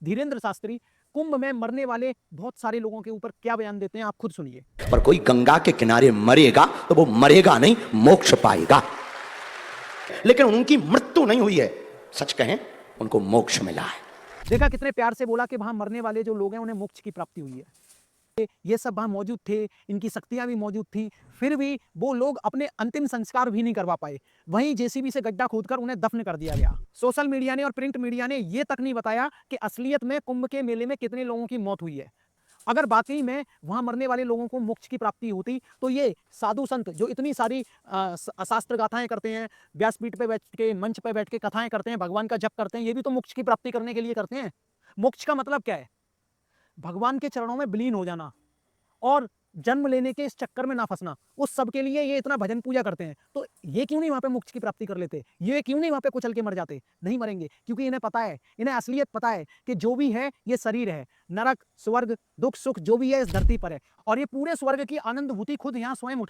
धीरेन्द्र शास्त्री कुंभ में मरने वाले बहुत सारे लोगों के ऊपर क्या बयान देते हैं, आप खुद सुनिए। पर कोई गंगा के किनारे मरेगा तो वो मरेगा नहीं, मोक्ष पाएगा। लेकिन उनकी मृत्यु नहीं हुई है, सच कहें उनको मोक्ष मिला है। देखा कितने प्यार से बोला कि वहां मरने वाले जो लोग हैं उन्हें मोक्ष की प्राप्ति हुई है। ये सब वहां मौजूद थे, इनकी शक्तियां भी मौजूद थी, फिर भी वो लोग अपने अंतिम संस्कार भी नहीं करवा पाए। वहीं जेसीबी से गड्ढा खोदकर उन्हें दफन कर दिया गया। सोशल मीडिया ने और प्रिंट मीडिया ने ये तक नहीं बताया कि असलियत में कुंभ के मेले में कितने लोगों की मौत हुई है। अगर वाकई में वहां मरने वाले लोगों को मोक्ष की प्राप्ति होती तो ये साधु संत जो इतनी सारी शास्त्र गाथाएं करते हैं, व्यासपीठ पे बैठ के, मंच पे बैठ के कथाएं करते हैं, भगवान का जप करते हैं, ये भी तो मोक्ष की प्राप्ति करने के लिए करते हैं। मोक्ष का मतलब क्या है? भगवान के चरणों में विलीन हो जाना और जन्म लेने के इस चक्कर में ना फंसना। उस सब के लिए ये इतना भजन पूजा करते हैं। तो ये क्यों नहीं वहां पे मोक्ष की प्राप्ति कर लेते? ये क्यों नहीं वहां पे कुचल के मर जाते? नहीं मरेंगे, क्योंकि इन्हें पता है, इन्हें असलियत पता है कि जो भी है ये शरीर है। नरक, स्वर्ग, दुख, सुख जो भी है इस धरती पर है, और ये पूरे स्वर्ग की आनंद भूति खुद यहाँ स्वयं उठा